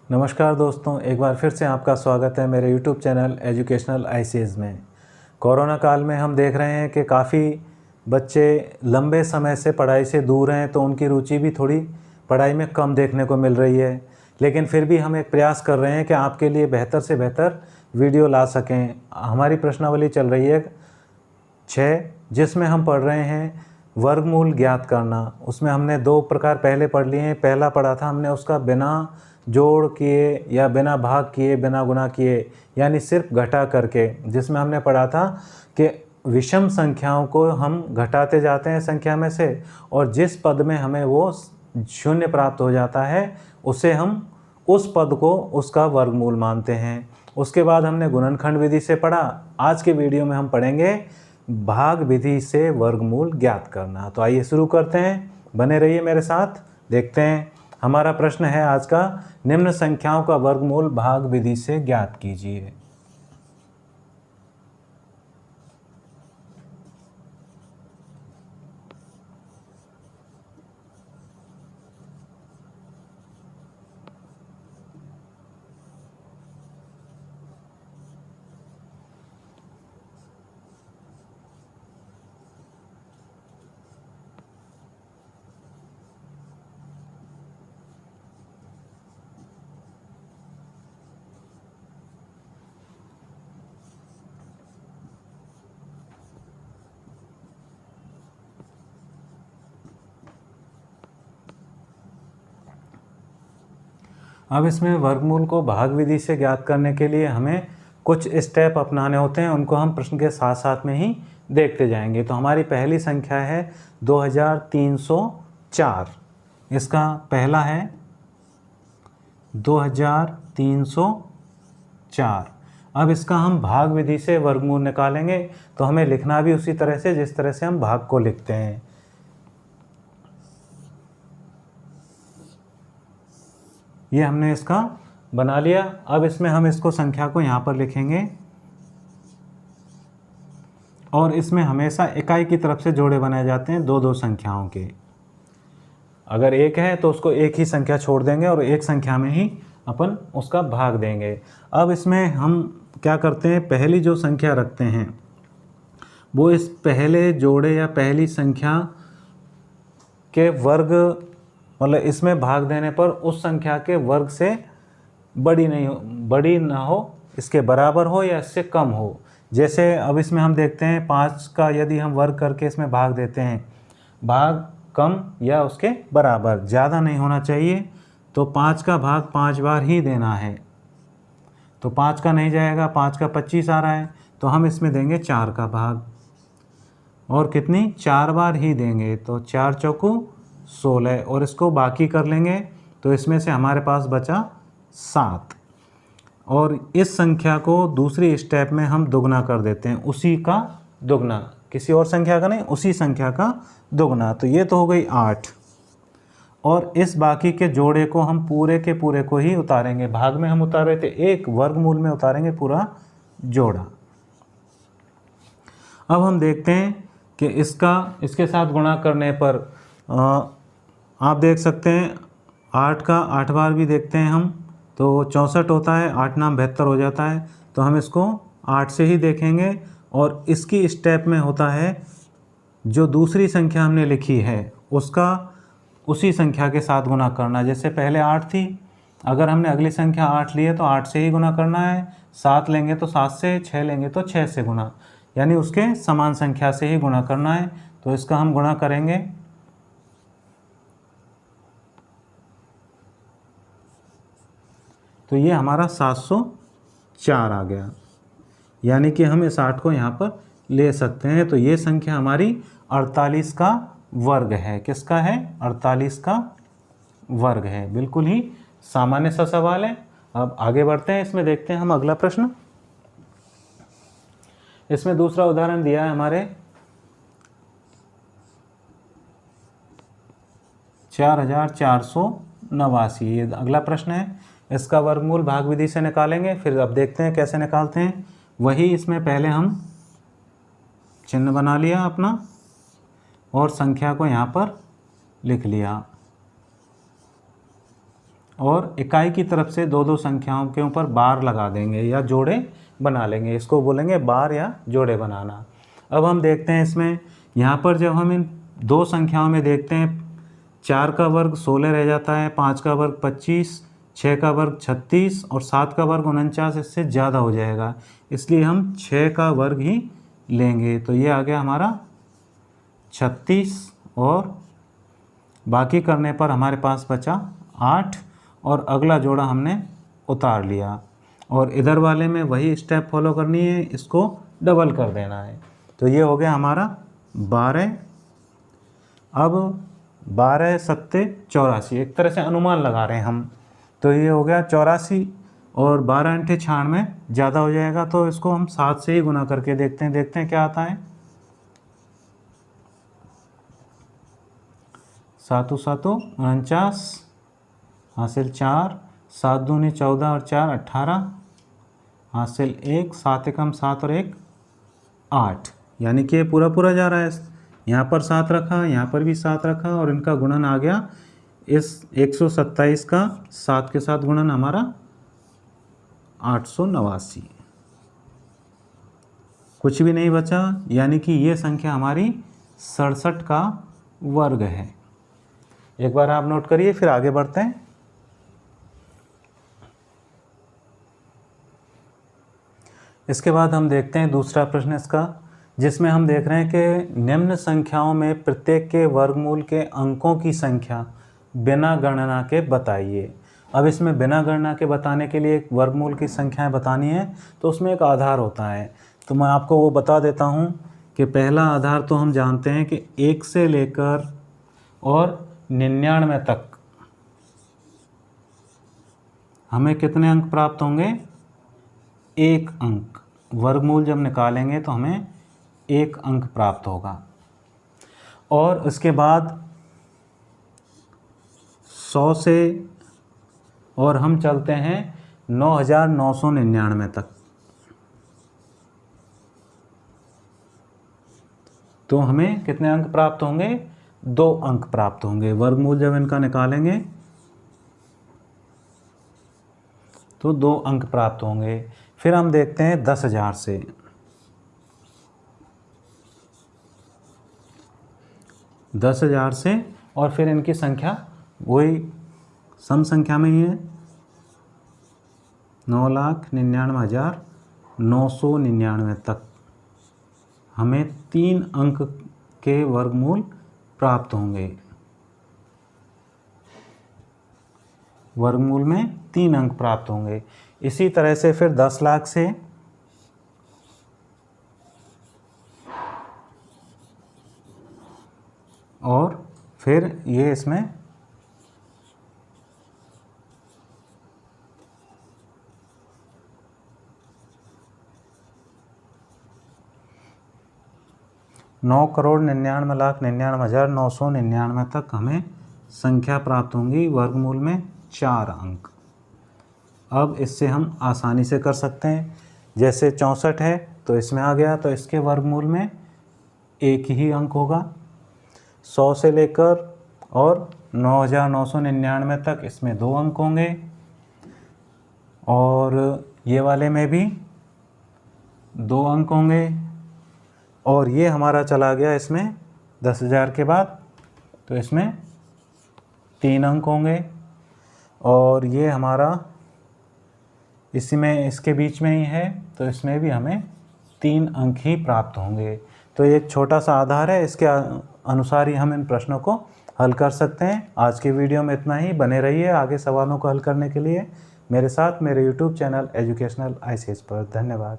नमस्कार दोस्तों, एक बार फिर से आपका स्वागत है मेरे YouTube चैनल एजुकेशनल आईसीएस में। कोरोना काल में हम देख रहे हैं कि काफ़ी बच्चे लंबे समय से पढ़ाई से दूर हैं, तो उनकी रुचि भी थोड़ी पढ़ाई में कम देखने को मिल रही है। लेकिन फिर भी हम एक प्रयास कर रहे हैं कि आपके लिए बेहतर से बेहतर वीडियो ला सकें। हमारी प्रश्नावली चल रही है 6, जिसमें हम पढ़ रहे हैं वर्गमूल ज्ञात करना। उसमें हमने 2 प्रकार पहले पढ़ लिए हैं। पहला पढ़ा था हमने उसका बिना जोड़ किए या बिना भाग किए, बिना गुणा किए, यानी सिर्फ घटा करके, जिसमें हमने पढ़ा था कि विषम संख्याओं को हम घटाते जाते हैं संख्या में से, और जिस पद में हमें वो शून्य प्राप्त हो जाता है उसे हम उस पद को उसका वर्गमूल मानते हैं। उसके बाद हमने गुणनखंड विधि से पढ़ा। आज के वीडियो में हम पढ़ेंगे भाग विधि से वर्गमूल ज्ञात करना। तो आइए शुरू करते हैं, बने रहिए मेरे साथ। देखते हैं हमारा प्रश्न है आज का, निम्न संख्याओं का वर्गमूल भाग विधि से ज्ञात कीजिए। अब इसमें वर्गमूल को भाग विधि से ज्ञात करने के लिए हमें कुछ स्टेप अपनाने होते हैं, उनको हम प्रश्न के साथ साथ में ही देखते जाएंगे। तो हमारी पहली संख्या है 2304। इसका पहला है 2304। अब इसका हम भाग विधि से वर्गमूल निकालेंगे, तो हमें लिखना भी उसी तरह से जिस तरह से हम भाग को लिखते हैं। ये हमने इसका बना लिया। अब इसमें हम इसको संख्या को यहाँ पर लिखेंगे, और इसमें हमेशा इकाई की तरफ से जोड़े बनाए जाते हैं 2-2 संख्याओं के। अगर 1 है तो उसको एक ही संख्या छोड़ देंगे और एक संख्या में ही अपन उसका भाग देंगे। अब इसमें हम क्या करते हैं, पहली जो संख्या रखते हैं वो इस पहले जोड़े या पहली संख्या के वर्ग, मतलब इसमें भाग देने पर उस संख्या के वर्ग से बड़ी ना हो, इसके बराबर हो या इससे कम हो। जैसे अब इसमें हम देखते हैं 5 का यदि हम वर्ग करके इसमें भाग देते हैं, भाग कम या उसके बराबर, ज़्यादा नहीं होना चाहिए। तो 5 का भाग 5 बार ही देना है। तो 5 का नहीं जाएगा, 5 का 25 आ रहा है, तो हम इसमें देंगे 4 का भाग, और कितनी 4 बार ही देंगे। तो 4 चौकू 16, और इसको बाकी कर लेंगे, तो इसमें से हमारे पास बचा 7। और इस संख्या को दूसरी स्टेप में हम दुगना कर देते हैं, उसी का दुगना, किसी और संख्या का नहीं, उसी संख्या का दुगना। तो ये तो हो गई 8, और इस बाकी के जोड़े को हम पूरे के पूरे को ही उतारेंगे। भाग में हम उतार रहे थे एक, वर्गमूल में उतारेंगे पूरा जोड़ा। अब हम देखते हैं कि इसके साथ गुणा करने पर आप देख सकते हैं 8 का 8 बार भी देखते हैं हम, तो 64 होता है, 8 नाम 72 हो जाता है। तो हम इसको 8 से ही देखेंगे, और इसकी स्टेप में होता है जो दूसरी संख्या हमने लिखी है उसका उसी संख्या के साथ गुणा करना। जैसे पहले 8 थी, अगर हमने अगली संख्या 8 ली है तो 8 से ही गुणा करना है। 7 लेंगे तो 7 से, 6 लेंगे तो 6 से गुणा, यानी उसके समान संख्या से ही गुणा करना है। तो इसका हम गुणा करेंगे, तो ये हमारा 704 आ गया, यानी कि हम इस 8 को यहाँ पर ले सकते हैं। तो ये संख्या हमारी 48 का वर्ग है। किसका है? 48 का वर्ग है। बिल्कुल ही सामान्य सा सवाल है। अब आगे बढ़ते हैं, इसमें देखते हैं हम अगला प्रश्न। इसमें दूसरा उदाहरण दिया है हमारे 4489। ये अगला प्रश्न है। इसका वर्गमूल भाग विधि से निकालेंगे। फिर अब देखते हैं कैसे निकालते हैं। वही इसमें पहले हम चिन्ह बना लिया अपना और संख्या को यहाँ पर लिख लिया। और इकाई की तरफ से दो दो संख्याओं के ऊपर बार लगा देंगे या जोड़े बना लेंगे, इसको बोलेंगे बार या जोड़े बनाना। अब हम देखते हैं इसमें, यहाँ पर जब हम इन दो संख्याओं में देखते हैं 4 का वर्ग 16 रह जाता है, 5 का वर्ग 25, 6 का वर्ग 36 और 7 का वर्ग 49, इससे ज़्यादा हो जाएगा, इसलिए हम 6 का वर्ग ही लेंगे। तो ये आ गया हमारा 36 और बाकी करने पर हमारे पास बचा 8 और अगला जोड़ा हमने उतार लिया और इधर वाले में वही स्टेप फॉलो करनी है, इसको डबल कर देना है। तो ये हो गया हमारा 12। अब 12 सत्ते 84, एक तरह से अनुमान लगा रहे हैं हम। तो ये हो गया 84 और 12 अंठे 96 ज़्यादा हो जाएगा, तो इसको हम 7 से ही गुना करके देखते हैं क्या आता है। 7 7 49 हासिल 4, 7 दूनी 14 और 4 18 हासिल 1, 7 एकम 7 और 1 8, यानी कि ये पूरा पूरा जा रहा है। यहाँ पर 7 रखा, यहाँ पर भी 7 रखा और इनका गुणन आ गया, इस 127 का 7 के साथ गुणन हमारा 889, कुछ भी नहीं बचा, यानी कि ये संख्या हमारी 67 का वर्ग है। एक बार आप नोट करिए, फिर आगे बढ़ते हैं। इसके बाद हम देखते हैं दूसरा प्रश्न इसका, जिसमें हम देख रहे हैं कि निम्न संख्याओं में प्रत्येक के वर्गमूल के अंकों की संख्या बिना गणना के बताइए। अब इसमें बिना गणना के बताने के लिए एक वर्गमूल की संख्याएं बतानी है, तो उसमें एक आधार होता है। तो मैं आपको वो बता देता हूँ कि पहला आधार तो हम जानते हैं कि 1 से लेकर और 99 तक हमें कितने अंक प्राप्त होंगे, 1 अंक। वर्गमूल जब निकालेंगे तो हमें 1 अंक प्राप्त होगा। और उसके बाद 100 से और हम चलते हैं 9999 तक, तो हमें कितने अंक प्राप्त होंगे, 2 अंक प्राप्त होंगे। वर्गमूल जब इनका निकालेंगे तो 2 अंक प्राप्त होंगे। फिर हम देखते हैं 10,000 से। 10,000 से और फिर इनकी संख्या वही सम संख्या में ही है, 9,99,999 तक हमें 3 अंक के वर्गमूल प्राप्त होंगे। वर्गमूल में 3 अंक प्राप्त होंगे। इसी तरह से फिर 10 लाख से और फिर ये इसमें 9,99,99,999 तक हमें संख्या प्राप्त होंगी, वर्गमूल में 4 अंक। अब इससे हम आसानी से कर सकते हैं, जैसे 64 है तो इसमें आ गया, तो इसके वर्गमूल में 1 ही अंक होगा। 100 से लेकर और 9,999 तक इसमें 2 अंक होंगे, और ये वाले में भी 2 अंक होंगे, और ये हमारा चला गया इसमें 10,000 के बाद, तो इसमें 3 अंक होंगे, और ये हमारा इसी में इसके बीच में ही है, तो इसमें भी हमें 3 अंक ही प्राप्त होंगे। तो ये एक छोटा सा आधार है, इसके अनुसार ही हम इन प्रश्नों को हल कर सकते हैं। आज की वीडियो में इतना ही। बने रहिए आगे सवालों को हल करने के लिए मेरे साथ मेरे YouTube चैनल एजुकेशनल ICS पर। धन्यवाद।